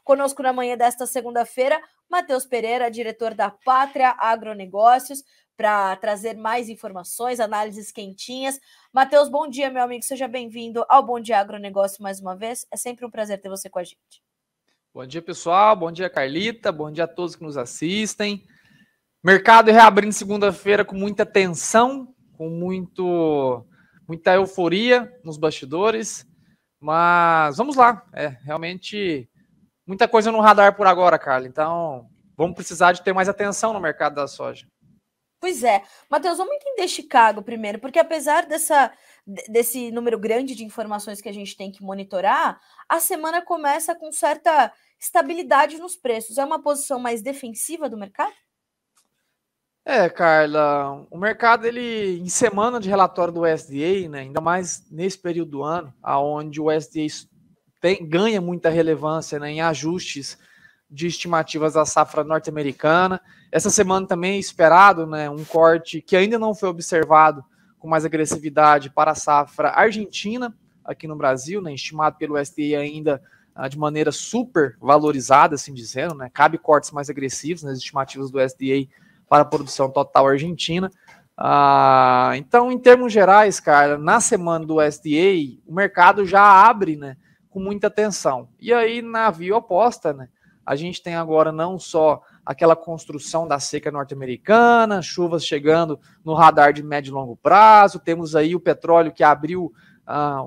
Conosco na manhã desta segunda-feira, Matheus Pereira, diretor da Pátria Agronegócios, para trazer mais informações, análises quentinhas. Matheus, bom dia, meu amigo. Seja bem-vindo ao Bom Dia Agronegócio mais uma vez. É sempre um prazer ter você com a gente. Bom dia, pessoal. Bom dia, Carlita. Bom dia a todos que nos assistem. Mercado reabrindo segunda-feira com muita tensão, com muita euforia nos bastidores. Mas vamos lá. Realmente muita coisa no radar por agora, Carla. Então, vamos precisar de ter mais atenção no mercado da soja. Pois é. Matheus, vamos entender Chicago primeiro, porque apesar desse número grande de informações que a gente tem que monitorar, a semana começa com certa estabilidade nos preços. É uma posição mais defensiva do mercado? Carla, o mercado, ele em semana de relatório do USDA, né, ainda mais nesse período do ano, onde o USDA ganha muita relevância, né, em ajustes de estimativas da safra norte-americana. Essa semana também é esperado, né, um corte que ainda não foi observado com mais agressividade para a safra argentina aqui no Brasil, né, estimado pelo USDA ainda de maneira super valorizada, assim dizendo, né, cabe cortes mais agressivos nas estimativas do USDA para a produção total argentina. Então, em termos gerais, cara, na semana do USDA, o mercado já abre, né, com muita atenção. E aí, na via oposta, né, a gente tem agora não só aquela construção da seca norte-americana, chuvas chegando no radar de médio e longo prazo, temos aí o petróleo que abriu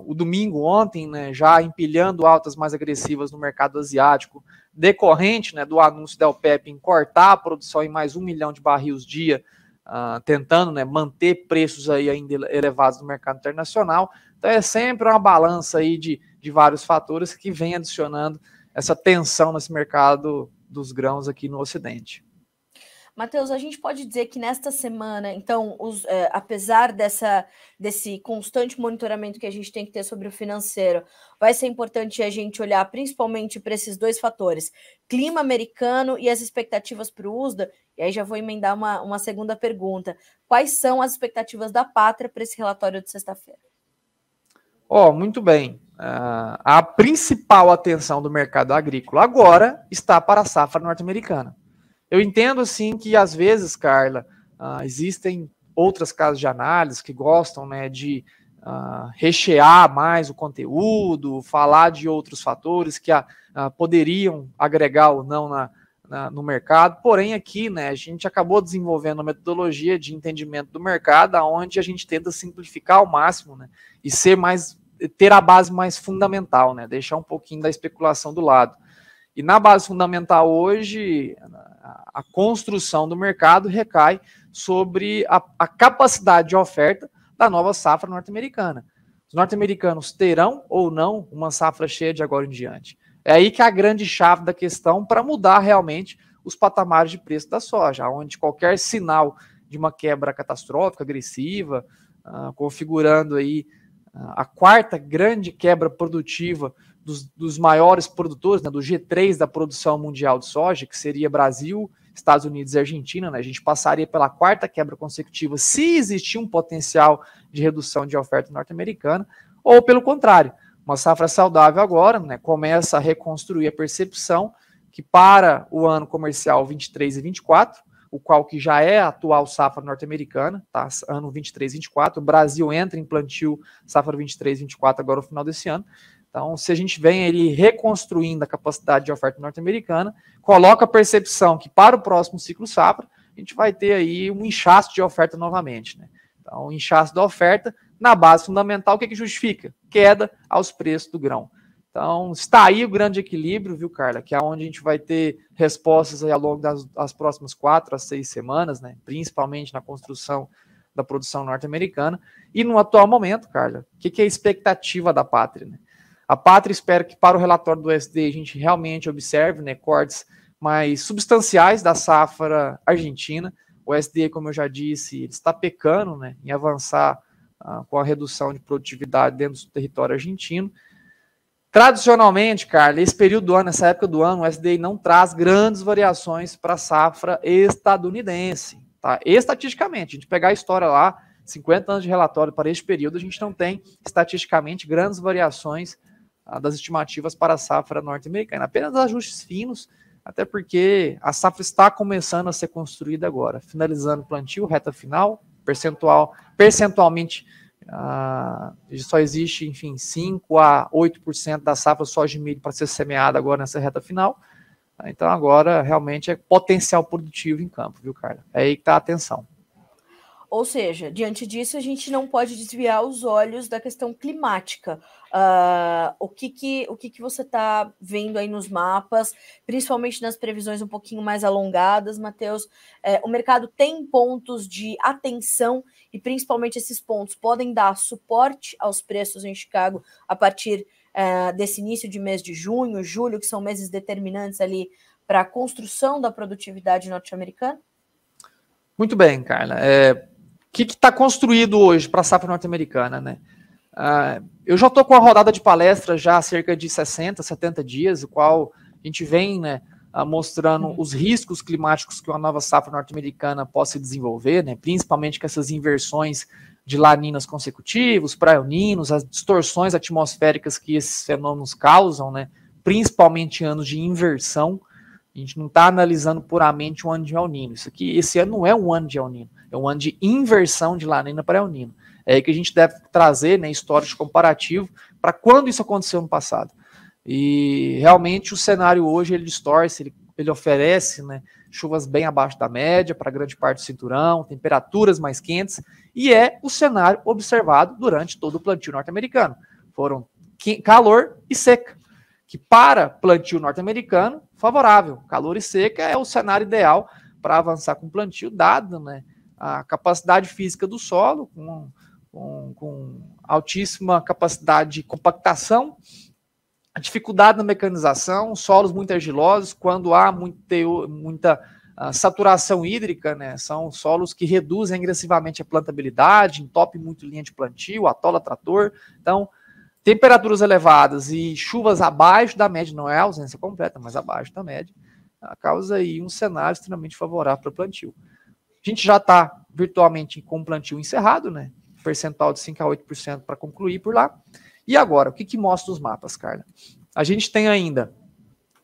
o domingo ontem, né, já empilhando altas mais agressivas no mercado asiático, decorrente, né, do anúncio da OPEP em cortar a produção em mais 1 milhão de barris dia, tentando, né, manter preços aí ainda elevados no mercado internacional. Então é sempre uma balança aí de vários fatores que vem adicionando essa tensão nesse mercado dos grãos aqui no Ocidente. Matheus, a gente pode dizer que nesta semana, então, apesar desse constante monitoramento que a gente tem que ter sobre o financeiro, vai ser importante a gente olhar principalmente para esses dois fatores, clima americano e as expectativas para o USDA, e aí já vou emendar uma segunda pergunta. Quais são as expectativas da Pátria para esse relatório de sexta-feira? Muito bem. A principal atenção do mercado agrícola agora está para a safra norte-americana. Eu entendo, assim, que às vezes, Carla, existem outras casas de análise que gostam, né, de rechear mais o conteúdo, falar de outros fatores que poderiam agregar ou não no mercado. Porém, aqui, né, a gente acabou desenvolvendo uma metodologia de entendimento do mercado, onde a gente tenta simplificar ao máximo, né, e ter a base mais fundamental, né, deixar um pouquinho da especulação do lado. E na base fundamental hoje, a construção do mercado recai sobre a capacidade de oferta da nova safra norte-americana. Os norte-americanos terão ou não uma safra cheia de agora em diante? É aí que é a grande chave da questão para mudar realmente os patamares de preço da soja, onde qualquer sinal de uma quebra catastrófica, agressiva, configurando aí a quarta grande quebra produtiva dos maiores produtores, né, do G3 da produção mundial de soja, que seria Brasil, Estados Unidos e Argentina, né, a gente passaria pela quarta quebra consecutiva se existir um potencial de redução de oferta norte-americana, ou pelo contrário, uma safra saudável agora, né, começa a reconstruir a percepção que para o ano comercial 23 e 24, o qual que já é a atual safra norte-americana, tá? Ano 23 e 24, o Brasil entra em plantio safra 23 e 24 agora no final desse ano. Então, se a gente vem ele reconstruindo a capacidade de oferta norte-americana, coloca a percepção que para o próximo ciclo safra, a gente vai ter aí um inchaço de oferta novamente, né? Então, o inchaço da oferta, na base fundamental, o que justifica? Queda aos preços do grão. Então, está aí o grande equilíbrio, viu, Carla? Que é onde a gente vai ter respostas aí ao longo das próximas 4 a 6 semanas, né? Principalmente na construção da produção norte-americana. E no atual momento, Carla, o que é a expectativa da Pátria, né? A Pátria espera que para o relatório do USDA a gente realmente observe, né, cortes mais substanciais da safra argentina. O USDA, como eu já disse, ele está pecando, né, em avançar com a redução de produtividade dentro do território argentino. Tradicionalmente, Carla, esse período do ano, essa época do ano, o USDA não traz grandes variações para a safra estadunidense. Tá? Estatisticamente, a gente pegar a história lá, 50 anos de relatório para este período, a gente não tem estatisticamente grandes variações das estimativas para a safra norte-americana. Apenas ajustes finos, até porque a safra está começando a ser construída agora, finalizando o plantio, reta final, percentualmente só existe, enfim, 5 a 8% da safra soja de milho para ser semeada agora nessa reta final. Então agora realmente é potencial produtivo em campo, viu, Carla? É aí que está a atenção. Ou seja, diante disso, a gente não pode desviar os olhos da questão climática. O que você está vendo aí nos mapas, principalmente nas previsões um pouquinho mais alongadas, Matheus? O mercado tem pontos de atenção e principalmente esses pontos podem dar suporte aos preços em Chicago a partir desse início de mês de junho, julho, que são meses determinantes ali para a construção da produtividade norte-americana? Muito bem, Carla. O que está construído hoje para a safra norte-americana, né? Eu já estou com a rodada de palestras já há cerca de 60, 70 dias, o qual a gente vem, né, mostrando os riscos climáticos que uma nova safra norte-americana possa desenvolver, né, principalmente com essas inversões de laninas consecutivos, praoninos, as distorções atmosféricas que esses fenômenos causam, né, principalmente em anos de inversão. A gente não está analisando puramente um ano de El Niño. Esse ano não é um ano de El Niño, é um ano de inversão de La Nina para El Niño. É aí que a gente deve trazer, né, histórico comparativo para quando isso aconteceu no passado. E realmente o cenário hoje ele distorce, ele oferece, né, chuvas bem abaixo da média para grande parte do cinturão, temperaturas mais quentes, e é o cenário observado durante todo o plantio norte-americano. Foram calor e seca, que para plantio norte-americano, favorável. Calor e seca é o cenário ideal para avançar com o plantio, dado, né, a capacidade física do solo, com altíssima capacidade de compactação, a dificuldade na mecanização, solos muito argilosos, quando há muita saturação hídrica, né, são solos que reduzem agressivamente a plantabilidade, entopem muito linha de plantio, atola trator. Então, temperaturas elevadas e chuvas abaixo da média, não é a ausência completa, mas abaixo da média, causa aí um cenário extremamente favorável para o plantio. A gente já está virtualmente com o plantio encerrado, né? Percentual de 5 a 8% para concluir por lá. E agora, o que mostra os mapas, Carla? A gente tem ainda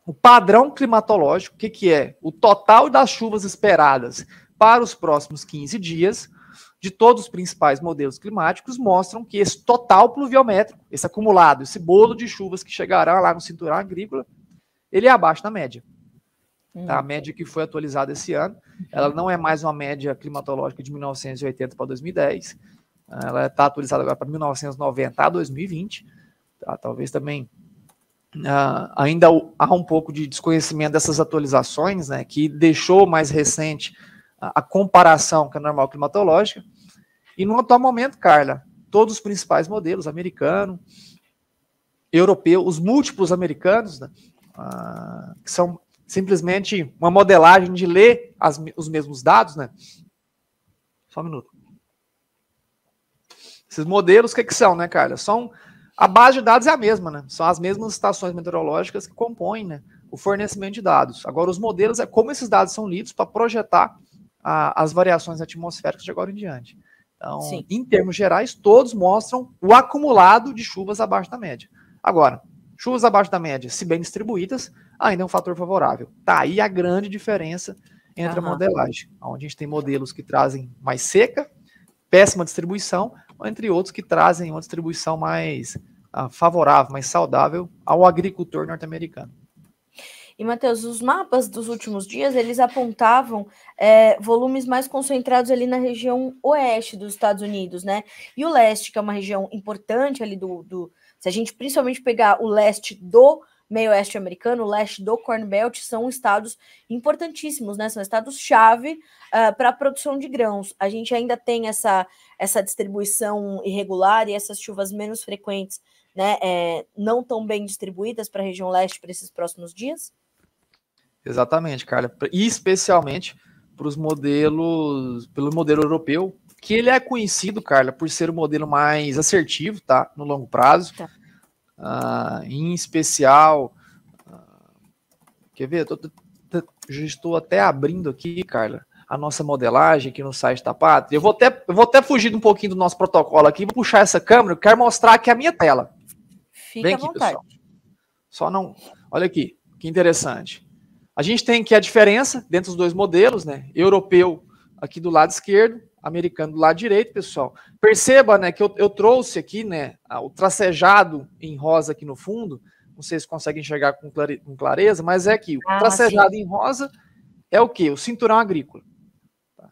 o padrão climatológico, que é o total das chuvas esperadas para os próximos 15 dias, de todos os principais modelos climáticos, mostram que esse total pluviométrico, esse acumulado, esse bolo de chuvas que chegará lá no cinturão agrícola, ele é abaixo da média. Tá? A média que foi atualizada esse ano, ela não é mais uma média climatológica de 1980 para 2010, ela está atualizada agora para 1990 a 2020, tá? Talvez também ainda há um pouco de desconhecimento dessas atualizações, né, que deixou mais recente a comparação com a normal climatológica. E no atual momento, Carla, todos os principais modelos, americano, europeu, os múltiplos americanos, né, que são simplesmente uma modelagem de ler os mesmos dados, né? Só um minuto. Esses modelos, o que são, né, Carla? A base de dados é a mesma, né? São as mesmas estações meteorológicas que compõem, né, o fornecimento de dados. Agora, os modelos é como esses dados são lidos para projetar as variações atmosféricas de agora em diante. Então, sim, em termos gerais, todos mostram o acumulado de chuvas abaixo da média. Agora, chuvas abaixo da média, se bem distribuídas, ainda é um fator favorável. Tá aí a grande diferença entre a modelagem, onde a gente tem modelos que trazem mais seca, péssima distribuição, entre outros que trazem uma distribuição mais favorável, mais saudável ao agricultor norte-americano. E, Matheus, os mapas dos últimos dias, eles apontavam volumes mais concentrados ali na região oeste dos Estados Unidos, né? E o leste, que é uma região importante ali se a gente principalmente pegar o leste do meio oeste americano, o leste do Corn Belt, são estados importantíssimos, né? São estados-chave para a produção de grãos. A gente ainda tem essa distribuição irregular e essas chuvas menos frequentes, né? Não tão bem distribuídas para a região leste para esses próximos dias? Exatamente, Carla. E especialmente pelo modelo europeu, que ele é conhecido, Carla, por ser o modelo mais assertivo, tá? No longo prazo. Tá. Em especial, quer ver? Já estou até abrindo aqui, Carla, a nossa modelagem aqui no site da Pátria. Eu vou até fugir um pouquinho do nosso protocolo aqui, vou puxar essa câmera, eu quero mostrar aqui a minha tela. Fique à vontade. Pessoal. Só não... Olha aqui, que interessante. A gente tem aqui a diferença dentro dos dois modelos, né? Europeu aqui do lado esquerdo, americano do lado direito, pessoal. Perceba, né, que eu trouxe aqui, né, o tracejado em rosa aqui no fundo. Não sei se conseguem enxergar com clareza, mas é aqui. O tracejado em rosa é o quê? O cinturão agrícola. Tá?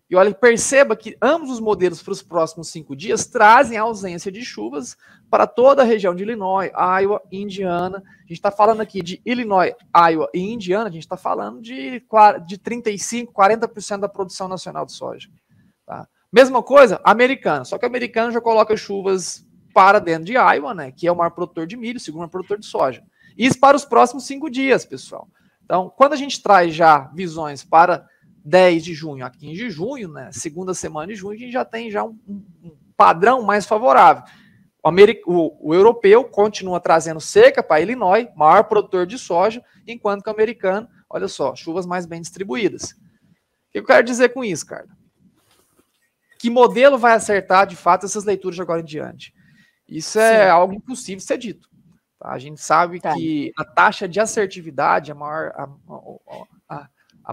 E olha, perceba que ambos os modelos para os próximos 5 dias trazem a ausência de chuvas para toda a região de Illinois, Iowa e Indiana. A gente está falando aqui de Illinois, Iowa e Indiana, a gente está falando de 35%, 40% da produção nacional de soja. Tá? Mesma coisa, americano, só que o americano já coloca chuvas para dentro de Iowa, né, que é o maior produtor de milho, segundo o maior produtor de soja. Isso para os próximos 5 dias, pessoal. Então, quando a gente traz já visões para 10 de junho a 15 de junho, né, segunda semana de junho, a gente já tem já um padrão mais favorável. O europeu continua trazendo seca para Illinois, maior produtor de soja, enquanto que o americano, olha só, chuvas mais bem distribuídas. O que eu quero dizer com isso, Carla? Que modelo vai acertar, de fato, essas leituras de agora em diante? Isso é algo impossível de ser dito. Tá? A gente sabe que a taxa de assertividade, a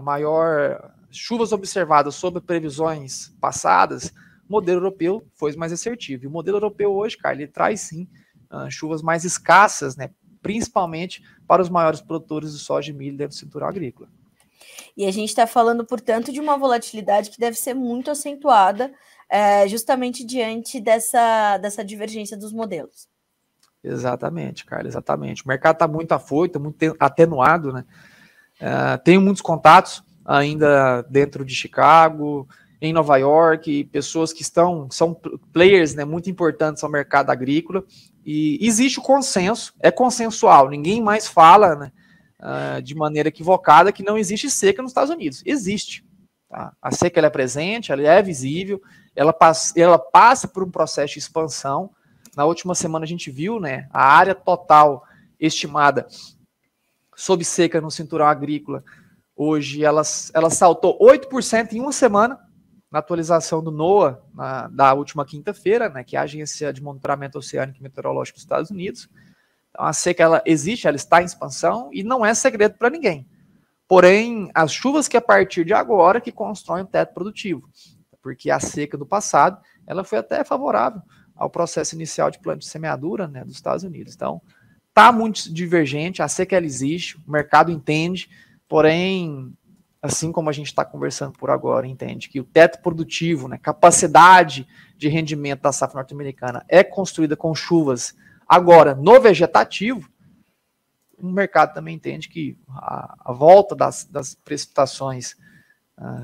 maior chuvas observadas sobre previsões passadas, o modelo europeu foi mais assertivo. E o modelo europeu hoje, cara, ele traz sim chuvas mais escassas, né, principalmente para os maiores produtores de soja e milho dentro do cinturão agrícola. E a gente está falando, portanto, de uma volatilidade que deve ser muito acentuada, justamente diante dessa divergência dos modelos. Exatamente, Carla, exatamente. O mercado está muito afoito, muito atenuado, né? Tenho muitos contatos ainda dentro de Chicago, em Nova York, pessoas que são players, né, muito importantes ao mercado agrícola, e existe o consenso, é consensual, ninguém mais fala, né, de maneira equivocada que não existe seca nos Estados Unidos. Existe. Tá? A seca ela é presente, ela é visível, ela passa por um processo de expansão. Na última semana a gente viu, né, a área total estimada sob seca no cinturão agrícola, hoje ela saltou 8% em uma semana, na atualização do NOAA da última quinta-feira, né, que é a Agência de Monitoramento Oceânico e Meteorológico dos Estados Unidos. Então, a seca ela existe, ela está em expansão e não é segredo para ninguém. Porém, as chuvas que a partir de agora que constroem o teto produtivo, porque a seca do passado ela foi até favorável ao processo inicial de plantio de semeadura, né, dos Estados Unidos. Então, está muito divergente, a seca ela existe, o mercado entende, porém, assim como a gente está conversando por agora, entende que o teto produtivo, né, capacidade de rendimento da safra norte-americana é construída com chuvas agora no vegetativo, o mercado também entende que a volta das precipitações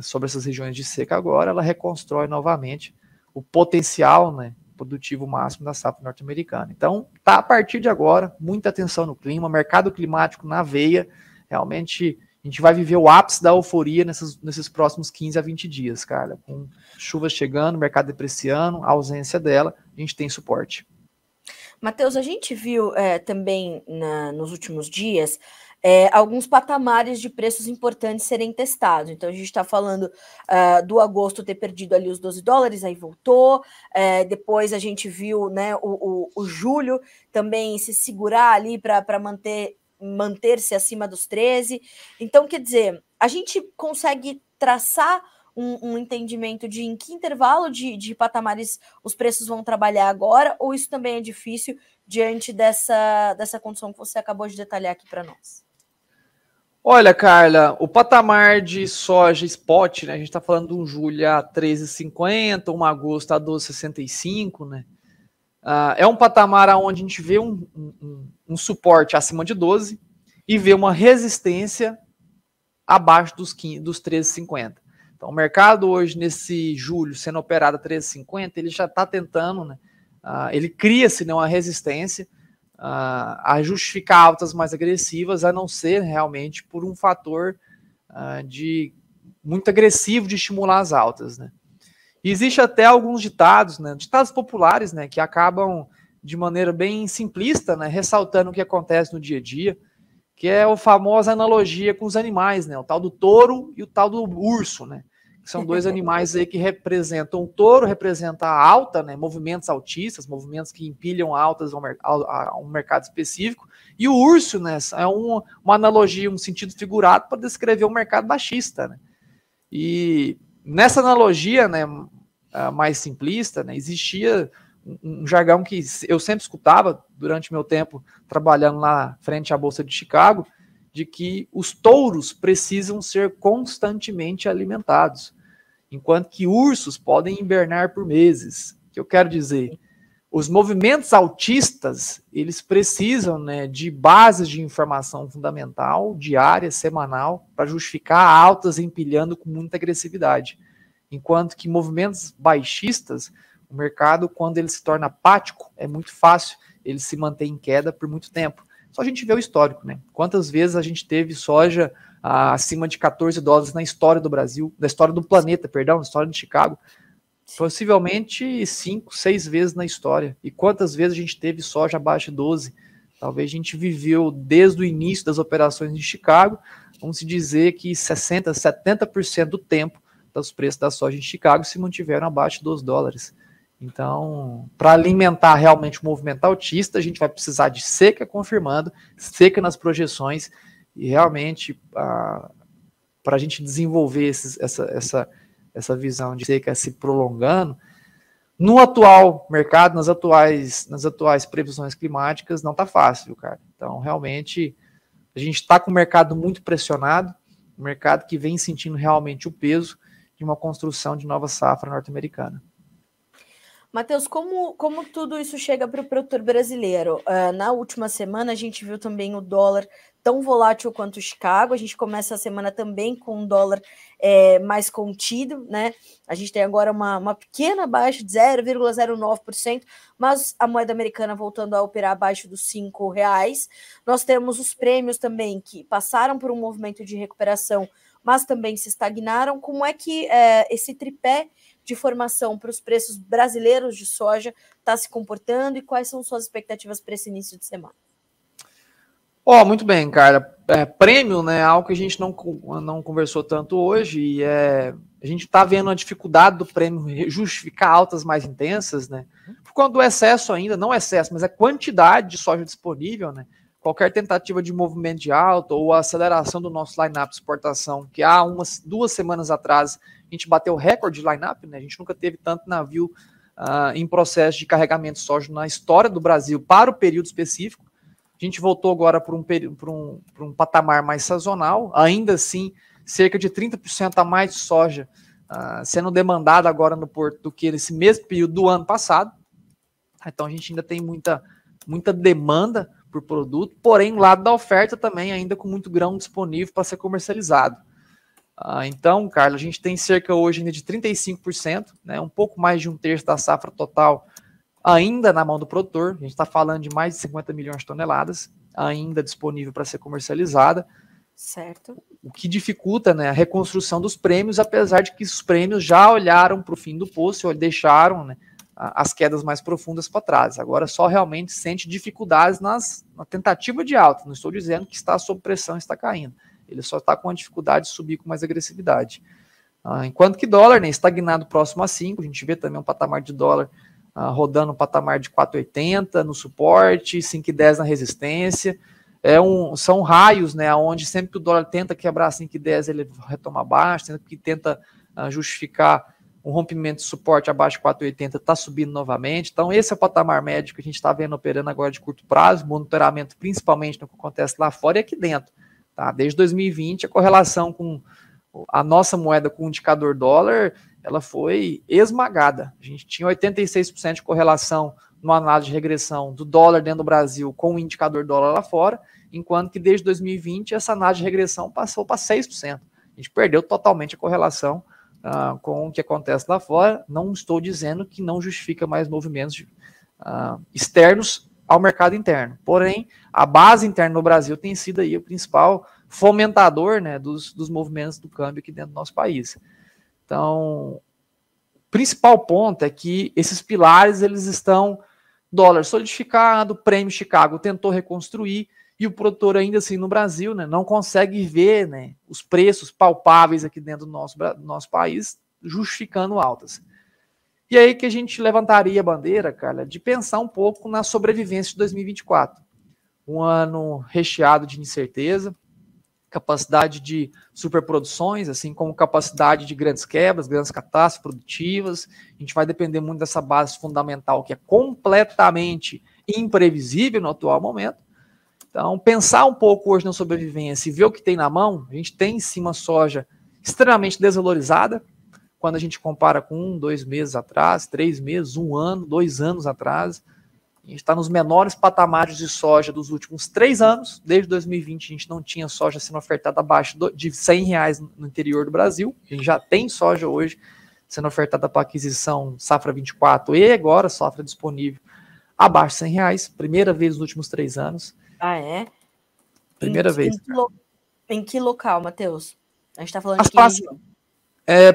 sobre essas regiões de seca agora, ela reconstrói novamente o potencial, né, produtivo máximo da safra norte-americana. Então, tá a partir de agora, muita atenção no clima, mercado climático na veia, realmente a gente vai viver o ápice da euforia nesses próximos 15 a 20 dias, Carla, com chuvas chegando, mercado depreciando, a ausência dela, a gente tem suporte. Matheus, a gente viu também nos últimos dias alguns patamares de preços importantes serem testados. Então, a gente está falando do agosto ter perdido ali os $12, aí voltou. Depois a gente viu, né, o julho também se segurar ali para manter-se acima dos 13. Então, quer dizer, a gente consegue traçar um entendimento de em que intervalo de patamares os preços vão trabalhar agora, ou isso também é difícil diante dessa condição que você acabou de detalhar aqui para nós? Olha, Carla, o patamar de soja spot, né, a gente está falando de um julho a 13,50, um agosto a 12,65, né? É um patamar onde a gente vê um suporte acima de 12 e vê uma resistência abaixo dos 13,50. Então, o mercado hoje, nesse julho, sendo operado a 13,50, ele já está tentando, né, ele cria-se, né, uma resistência a justificar altas mais agressivas, a não ser realmente por um fator muito agressivo de estimular as altas, né? E existe até alguns ditados, né, ditados populares, né, que acabam de maneira bem simplista, né, ressaltando o que acontece no dia a dia, que é a famosa analogia com os animais, né, o tal do touro e o tal do urso, né, São dois animais aí que representam, o touro representa a alta, né, movimentos altistas, movimentos que empilham altas a um mercado específico, e o urso, né, é uma analogia, um sentido figurado para descrever um mercado baixista, né. E nessa analogia, né, mais simplista, né, existia um jargão que eu sempre escutava durante meu tempo trabalhando lá frente à Bolsa de Chicago, de que os touros precisam ser constantemente alimentados, enquanto que ursos podem hibernar por meses. O que eu quero dizer? Os movimentos autistas, eles precisam, né, de bases de informação fundamental, diária, semanal, para justificar altas empilhando com muita agressividade. Enquanto que movimentos baixistas, o mercado, quando ele se torna apático, é muito fácil ele se manter em queda por muito tempo. Só a gente vê o histórico, né? Quantas vezes a gente teve soja acima de $14 na história do Brasil, na história do planeta, perdão, na história de Chicago. Possivelmente 5, 6 vezes na história. E quantas vezes a gente teve soja abaixo de 12? Talvez a gente viveu desde o início das operações de Chicago, vamos dizer que 60%, 70% do tempo dos preços da soja em Chicago se mantiveram abaixo de $12. Então, para alimentar realmente o movimento altista, a gente vai precisar de seca confirmando, seca nas projeções, e realmente, para a gente desenvolver essa visão de seca se prolongando, no atual mercado, nas atuais previsões climáticas, não está fácil, cara. Então, realmente, a gente está com o mercado muito pressionado, um mercado que vem sentindo realmente o peso de uma construção de nova safra norte-americana. Matheus, como tudo isso chega para o produtor brasileiro? Na última semana, a gente viu também o dólar tão volátil quanto o Chicago. A gente começa a semana também com um dólar mais contido, né? A gente tem agora uma pequena baixa de 0,09%, mas a moeda americana voltando a operar abaixo dos R$5. Nós temos os prêmios também que passaram por um movimento de recuperação, mas também se estagnaram. Como é que esse tripé de formação para os preços brasileiros de soja está se comportando e quais são suas expectativas para esse início de semana? Muito bem, cara. Prêmio, né, algo que a gente não conversou tanto hoje, e a gente está vendo a dificuldade do prêmio justificar altas mais intensas, né, por conta do excesso ainda, não excesso, mas a quantidade de soja disponível, né, qualquer tentativa de movimento de alta ou aceleração do nosso line-up de exportação, que há 2 semanas atrás a gente bateu o recorde de line-up, né, a gente nunca teve tanto navio em processo de carregamento de soja na história do Brasil para o período específico. A gente voltou agora para um patamar mais sazonal, ainda assim, cerca de 30% a mais de soja sendo demandada agora no porto do que nesse mesmo período do ano passado. Então a gente ainda tem muita demanda por produto, porém, o lado da oferta também ainda com muito grão disponível para ser comercializado. Então, Carlos, a gente tem cerca hoje ainda de 35%, né, um pouco mais de 1/3 da safra total ainda na mão do produtor. A gente está falando de mais de 50 milhões de toneladas ainda disponível para ser comercializada. Certo. O que dificulta, né, a reconstrução dos prêmios, apesar de que os prêmios já olharam para o fim do poço e deixaram, né, as quedas mais profundas para trás. Agora só realmente sente dificuldades na tentativa de alta. Não estou dizendo que está sob pressão e está caindo. Ele só está com a dificuldade de subir com mais agressividade. Enquanto que dólar, né, estagnado próximo a 5, a gente vê também um patamar de dólar rodando um patamar de 4,80 no suporte, 5,10 na resistência. São raios, né, onde sempre que o dólar tenta quebrar 5,10 ele retoma abaixo, sempre que tenta justificar um rompimento de suporte abaixo de 4,80 está subindo novamente. Então esse é o patamar médio que a gente está vendo operando agora de curto prazo, monitoramento principalmente no que acontece lá fora e aqui dentro. Tá? Desde 2020 a correlação com a nossa moeda com o indicador dólar, ela foi esmagada. A gente tinha 86% de correlação numa análise de regressão do dólar dentro do Brasil com o indicador dólar lá fora, enquanto que desde 2020 essa análise de regressão passou para 6%. A gente perdeu totalmente a correlação com o que acontece lá fora. Não estou dizendo que não justifica mais movimentos externos ao mercado interno. Porém, a base interna no Brasil tem sido aí o principal fomentador, né, dos movimentos do câmbio aqui dentro do nosso país. Então, o principal ponto é que esses pilares, eles estão dólar solidificado, prêmio Chicago tentou reconstruir, e o produtor ainda assim no Brasil, né, não consegue ver, né, os preços palpáveis aqui dentro do nosso país, justificando altas. E aí que a gente levantaria a bandeira, Carla, de pensar um pouco na sobrevivência de 2024. Um ano recheado de incerteza, capacidade de superproduções, assim como capacidade de grandes quebras, grandes catástrofes produtivas. A gente vai depender muito dessa base fundamental que é completamente imprevisível no atual momento. Então, pensar um pouco hoje na sobrevivência e ver o que tem na mão, a gente tem sim uma soja extremamente desvalorizada, quando a gente compara com 2 meses atrás, 3 meses, 1 ano, 2 anos atrás. A gente está nos menores patamares de soja dos últimos 3 anos. Desde 2020 a gente não tinha soja sendo ofertada abaixo de R$100 no interior do Brasil. A gente já tem soja hoje sendo ofertada para aquisição safra 24 e agora safra disponível abaixo de R$100. Primeira vez nos últimos 3 anos. Ah, é? Primeira vez. Em que local, Matheus? A gente está falando de que região?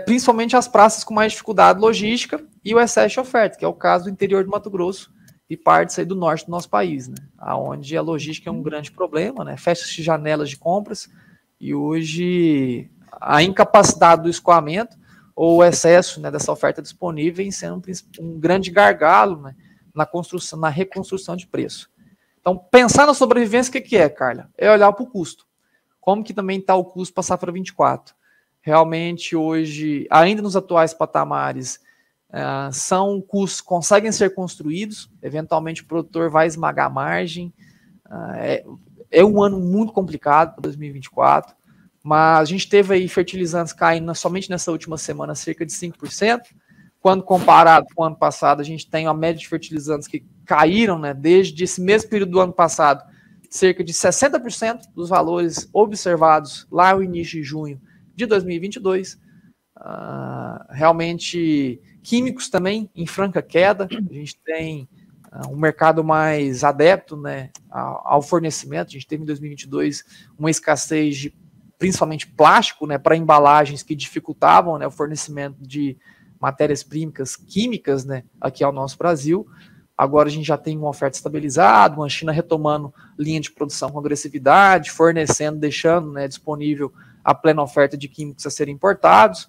Principalmente as praças com mais dificuldade logística e o excesso de oferta, que é o caso do interior do Mato Grosso e partes aí do norte do nosso país, né? Onde a logística é um grande problema, né? Fecha-se janelas de compras e hoje a incapacidade do escoamento ou o excesso, né, dessa oferta disponível vem sendo um grande gargalo, né, na construção, na reconstrução de preço. Então, pensar na sobrevivência, o que é, Carla? É olhar para o custo. Como que também está o custo para a safra 24? Realmente, hoje, ainda nos atuais patamares, são custos que conseguem ser construídos, eventualmente o produtor vai esmagar a margem. É um ano muito complicado para 2024, mas a gente teve aí fertilizantes caindo somente nessa última semana cerca de 5%. Quando comparado com o ano passado, a gente tem uma média de fertilizantes que caíram, né, desde esse mesmo período do ano passado, cerca de 60% dos valores observados lá no início de junho de 2022. Realmente, químicos também em franca queda. A gente tem um mercado mais adepto, né, ao fornecimento. A gente teve em 2022 uma escassez de principalmente plástico, né, para embalagens que dificultavam, né, o fornecimento de matérias-primas químicas, né, aqui ao nosso Brasil. Agora a gente já tem uma oferta estabilizada, uma China retomando linha de produção com agressividade, fornecendo, deixando, né, disponível a plena oferta de químicos a serem importados.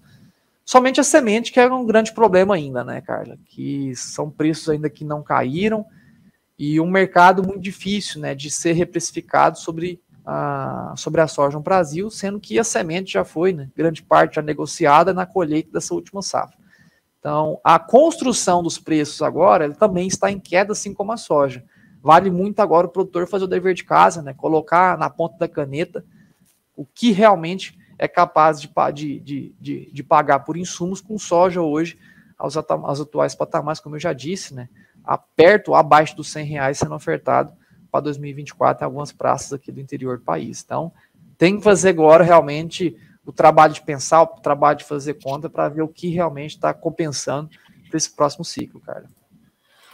Somente a semente que é um grande problema ainda, né, Carla? Que são preços ainda que não caíram e um mercado muito difícil, né, de ser reprecificado sobre a soja no Brasil, sendo que a semente já foi, né, grande parte já negociada na colheita dessa última safra. Então, a construção dos preços agora ele também está em queda, assim como a soja. Vale muito agora o produtor fazer o dever de casa, né? Colocar na ponta da caneta o que realmente é capaz de pagar por insumos com soja hoje, aos atuais patamares, como eu já disse, né? Perto ou abaixo dos R$100 sendo ofertado para 2024 em algumas praças aqui do interior do país. Então, tem que fazer agora realmente o trabalho de pensar, o trabalho de fazer conta para ver o que realmente está compensando para esse próximo ciclo, cara.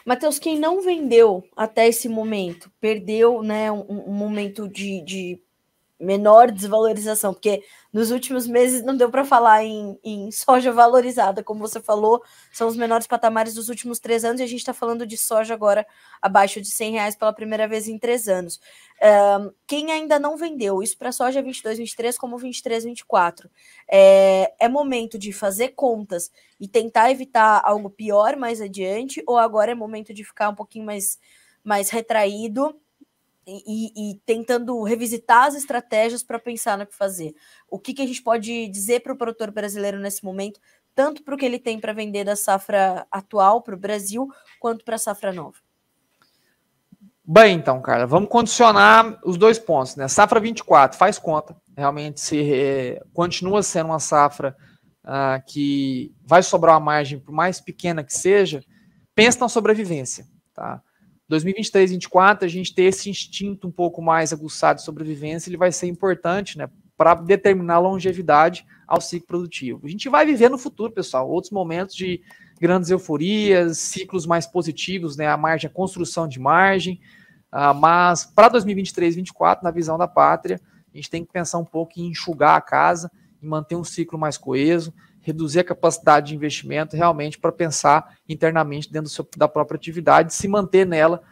Matheus, quem não vendeu até esse momento, perdeu, né, um momento de menor desvalorização, porque nos últimos meses não deu para falar em soja valorizada, como você falou, são os menores patamares dos últimos 3 anos, e a gente está falando de soja agora abaixo de R$100 pela primeira vez em 3 anos. Quem ainda não vendeu, isso para soja 22, 23, como 23, 24, é momento de fazer contas e tentar evitar algo pior mais adiante, ou agora é momento de ficar um pouquinho mais retraído e tentando revisitar as estratégias para pensar no que fazer? O que a gente pode dizer para o produtor brasileiro nesse momento, tanto para o que ele tem para vender da safra atual para o Brasil, quanto para a safra nova? Bem, então, Carla, vamos condicionar os 2 pontos, né? Safra 24, faz conta. Realmente continua sendo uma safra que vai sobrar uma margem, por mais pequena que seja, pensa na sobrevivência, tá? 2023, 2024, a gente ter esse instinto um pouco mais aguçado de sobrevivência, ele vai ser importante, né, para determinar a longevidade ao ciclo produtivo. A gente vai viver no futuro, pessoal, outros momentos de grandes euforias, ciclos mais positivos, né, a construção de margem, mas para 2023, 2024, na visão da pátria, a gente tem que pensar um pouco em enxugar a casa, em manter um ciclo mais coeso, reduzir a capacidade de investimento realmente para pensar internamente dentro da própria atividade, se manter nela,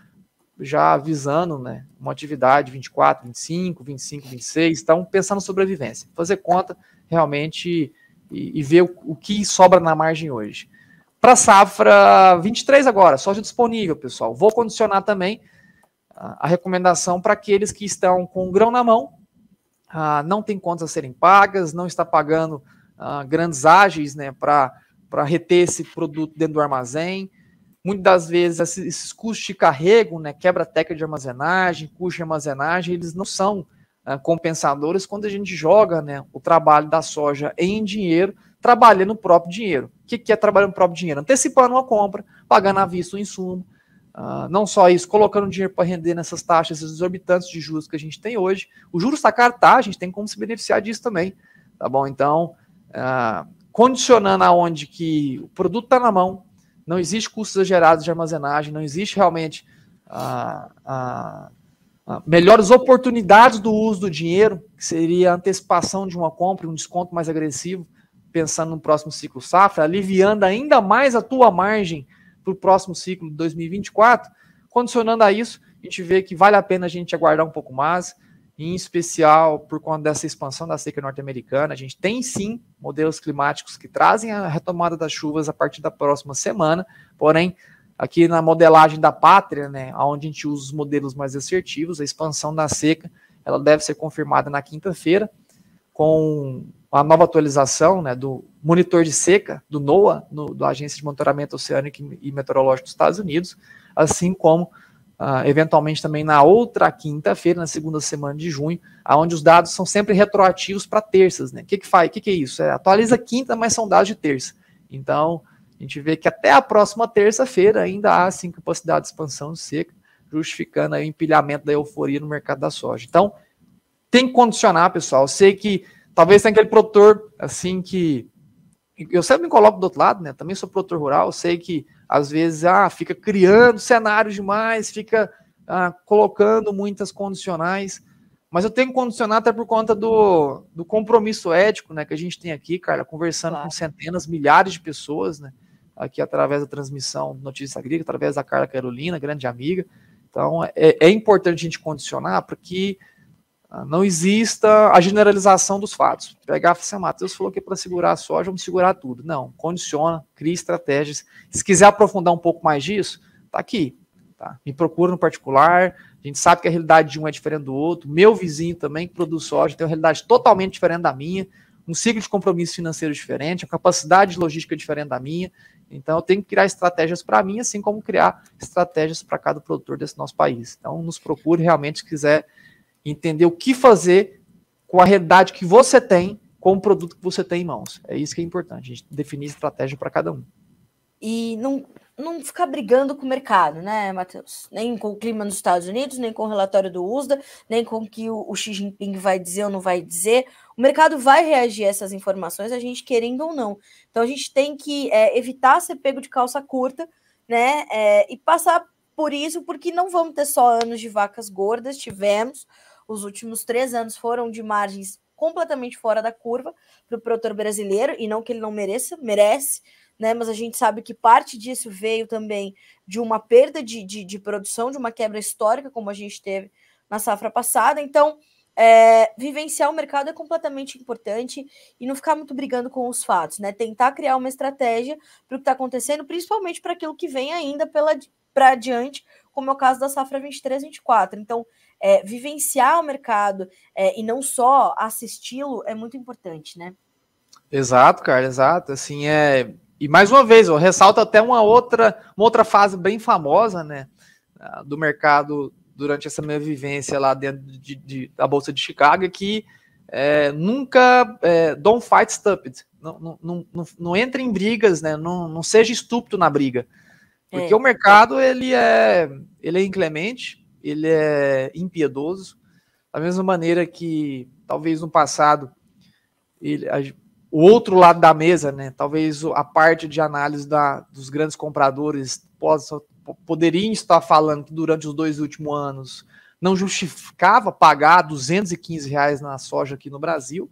já visando, né, uma atividade 24, 25, 25, 26, então pensando na sobrevivência. Fazer conta realmente e ver o que sobra na margem hoje. Para a safra 23 agora, soja disponível, pessoal. Vou condicionar também a recomendação para aqueles que estão com o grão na mão, não tem contas a serem pagas, não está pagando grandes ágeis, né, para reter esse produto dentro do armazém. Muitas das vezes esses custos de carrego, né, quebra-teca de armazenagem, custo de armazenagem, eles não são compensadores quando a gente joga, né, o trabalho da soja em dinheiro, trabalhando o próprio dinheiro. O que é trabalhando o próprio dinheiro? Antecipando uma compra, pagando à vista o insumo. Não só isso, colocando dinheiro para render nessas taxas exorbitantes de juros que a gente tem hoje. O juros está caro, tá? A gente tem como se beneficiar disso também, tá bom? Então, condicionando aonde que o produto está na mão, não existe custos exagerados de armazenagem, não existe realmente melhores oportunidades do uso do dinheiro, que seria a antecipação de uma compra, um desconto mais agressivo, pensando no próximo ciclo safra, aliviando ainda mais a tua margem para o próximo ciclo de 2024, condicionando a isso, a gente vê que vale a pena a gente aguardar um pouco mais, em especial por conta dessa expansão da seca norte-americana. A gente tem sim modelos climáticos que trazem a retomada das chuvas a partir da próxima semana, porém, aqui na modelagem da pátria, né, onde a gente usa os modelos mais assertivos, a expansão da seca, ela deve ser confirmada na quinta-feira, com a nova atualização, né, do monitor de seca, do NOAA, da Agência de Monitoramento Oceânico e Meteorológico dos Estados Unidos, assim como, eventualmente, também na outra quinta-feira, na segunda semana de junho, onde os dados são sempre retroativos para terças. Né? O que é isso? Atualiza quinta, mas são dados de terça. Então, a gente vê que até a próxima terça-feira ainda há, sim, capacidade de expansão de seca, justificando aí o empilhamento da euforia no mercado da soja. Então, tem que condicionar, pessoal. Eu sei que talvez tenha aquele produtor, assim, que... Eu sempre me coloco do outro lado, né? Também sou produtor rural, eu sei que, às vezes, fica criando cenários demais, fica colocando muitas condicionais, mas eu tenho que condicionar até por conta do compromisso ético, né, que a gente tem aqui, Carla, conversando com centenas, milhares de pessoas, né, aqui através da transmissão Notícias Agrícolas, através da Carla Carolina, grande amiga. Então, é importante a gente condicionar para que não exista a generalização dos fatos. Pegar e falar assim, Matheus falou que para segurar a soja, vamos segurar tudo. Não, condiciona, cria estratégias. Se quiser aprofundar um pouco mais disso, tá aqui. Tá? Me procura no particular. A gente sabe que a realidade de um é diferente do outro. Meu vizinho também, que produz soja, tem uma realidade totalmente diferente da minha, um ciclo de compromisso financeiro diferente, uma capacidade de logística diferente da minha. Então, eu tenho que criar estratégias para mim, assim como criar estratégias para cada produtor desse nosso país. Então, nos procure realmente se quiser entender o que fazer com a realidade que você tem, com o produto que você tem em mãos. É isso que é importante, a gente definir estratégia para cada um. E não ficar brigando com o mercado, né, Matheus? Nem com o clima nos Estados Unidos, nem com o relatório do USDA, nem com o que o Xi Jinping vai dizer ou não vai dizer. O mercado vai reagir a essas informações, a gente querendo ou não. Então, a gente tem que evitar ser pego de calça curta, né, e passar por isso, porque não vamos ter só anos de vacas gordas, tivemos. Os últimos 3 anos foram de margens completamente fora da curva para o produtor brasileiro, e não que ele não mereça, merece, né? Mas a gente sabe que parte disso veio também de uma perda de produção, de uma quebra histórica, como a gente teve na safra passada. Então, vivenciar o mercado é completamente importante e não ficar muito brigando com os fatos, né? Tentar criar uma estratégia para o que está acontecendo, principalmente para aquilo que vem ainda para adiante, como é o caso da safra 23-24. Então, vivenciar o mercado e não só assisti-lo é muito importante, né? Exato, cara, exato. Assim, e mais uma vez, eu ressalto até uma outra fase bem famosa, né, do mercado durante essa minha vivência lá dentro da Bolsa de Chicago, que nunca don't fight stupid. Não entre em brigas, né? Não seja estúpido na briga. Porque o mercado, ele é inclemente, ele é impiedoso, da mesma maneira que, talvez no passado, o outro lado da mesa, né, talvez a parte de análise dos grandes compradores poderiam estar falando que durante os 2 últimos anos não justificava pagar R$215 na soja aqui no Brasil,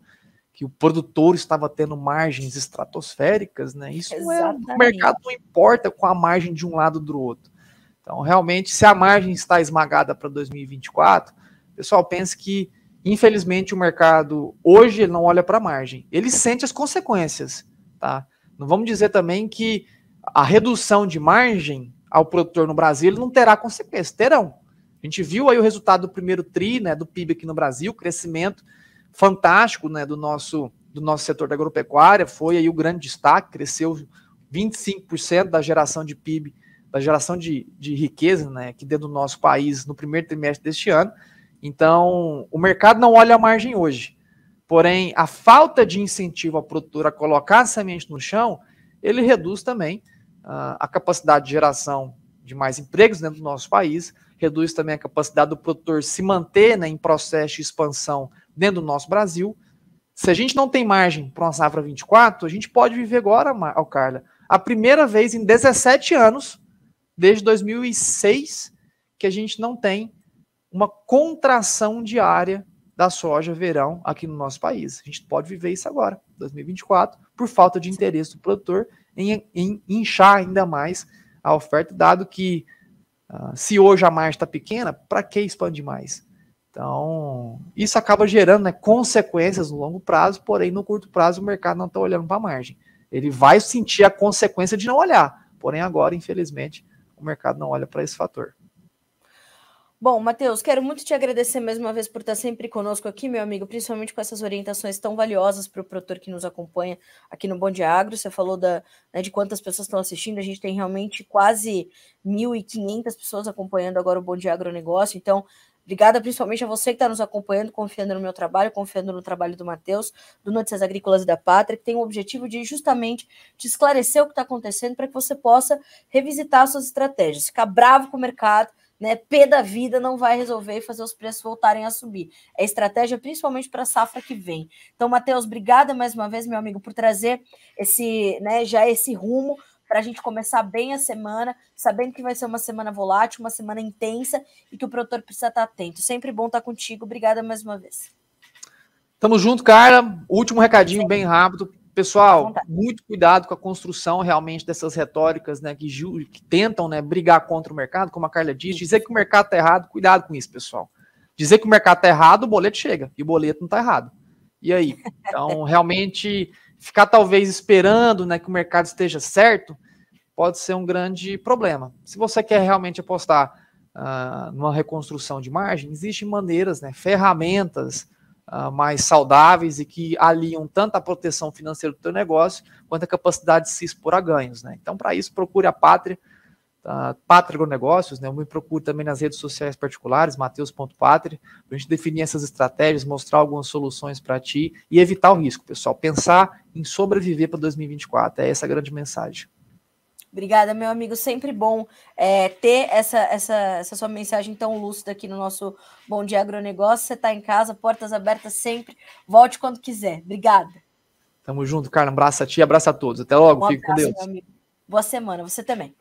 que o produtor estava tendo margens estratosféricas, né? Isso o mercado não importa com a margem de um lado ou do outro. Então, realmente, se a margem está esmagada para 2024, o pessoal pensa que infelizmente o mercado hoje ele não olha para a margem, ele sente as consequências, tá? Não vamos dizer também que a redução de margem ao produtor no Brasil ele não terá consequências, terão. A gente viu aí o resultado do primeiro TRI, né, do PIB aqui no Brasil, crescimento fantástico, né, do nosso setor da agropecuária, foi aí o grande destaque, cresceu 25% da geração de PIB, da geração de riqueza, né, aqui dentro do nosso país no primeiro trimestre deste ano. Então, o mercado não olha a margem hoje. Porém, a falta de incentivo ao produtor a colocar a semente no chão, ele reduz também a capacidade de geração de mais empregos dentro do nosso país, reduz também a capacidade do produtor se manter, né, em processo de expansão dentro do nosso Brasil. Se a gente não tem margem para uma safra 24, a gente pode viver agora, Carla, a primeira vez em 17 anos, desde 2006, que a gente não tem uma contração diária da soja verão aqui no nosso país. A gente pode viver isso agora, 2024, por falta de interesse do produtor em inchar ainda mais a oferta, dado que se hoje a margem está pequena, para que expandir mais? Então, isso acaba gerando, né, consequências no longo prazo, porém no curto prazo o mercado não está olhando para a margem. Ele vai sentir a consequência de não olhar, porém agora, infelizmente, o mercado não olha para esse fator. Bom, Matheus, quero muito te agradecer mais uma vez por estar sempre conosco aqui, meu amigo, principalmente com essas orientações tão valiosas para o produtor que nos acompanha aqui no Bom Dia Agro. Você falou de quantas pessoas estão assistindo, a gente tem realmente quase 1.500 pessoas acompanhando agora o Bom Dia Agronegócio, então obrigada principalmente a você que está nos acompanhando, confiando no meu trabalho, confiando no trabalho do Matheus, do Notícias Agrícolas e da Pátria, que tem o objetivo de justamente te esclarecer o que está acontecendo para que você possa revisitar suas estratégias, ficar bravo com o mercado, né, pé da vida não vai resolver e fazer os preços voltarem a subir. É estratégia principalmente para a safra que vem. Então, Matheus, obrigada mais uma vez, meu amigo, por trazer esse rumo para a gente começar bem a semana, sabendo que vai ser uma semana volátil, uma semana intensa e que o produtor precisa estar atento. Sempre bom estar contigo. Obrigada mais uma vez. Tamo junto, Carla. Último recadinho bem rápido. Pessoal, muito cuidado com a construção realmente dessas retóricas, né, que tentam, né, brigar contra o mercado, como a Carla diz, dizer que o mercado está errado, cuidado com isso, pessoal. Dizer que o mercado está errado, o boleto chega, e o boleto não está errado. E aí? Então, realmente, ficar talvez esperando, né, que o mercado esteja certo, pode ser um grande problema. Se você quer realmente apostar numa reconstrução de margem, existem maneiras, né, ferramentas mais saudáveis e que aliam tanto a proteção financeira do teu negócio quanto a capacidade de se expor a ganhos, né? Então, para isso, procure a Pátria, Pátria Agronegócios, né? Eu me procuro também nas redes sociais particulares, mateus.patria, para a gente definir essas estratégias, mostrar algumas soluções para ti e evitar o risco, pessoal. Pensar em sobreviver para 2024, é essa a grande mensagem. Obrigada, meu amigo. Sempre bom ter essa sua mensagem tão lúcida aqui no nosso Bom Dia Agronegócio. Você está em casa, portas abertas sempre. Volte quando quiser. Obrigada. Tamo junto, Carla. Um abraço a ti, abraço a todos. Até logo. Fique com Deus. Meu amigo. Boa semana. Você também.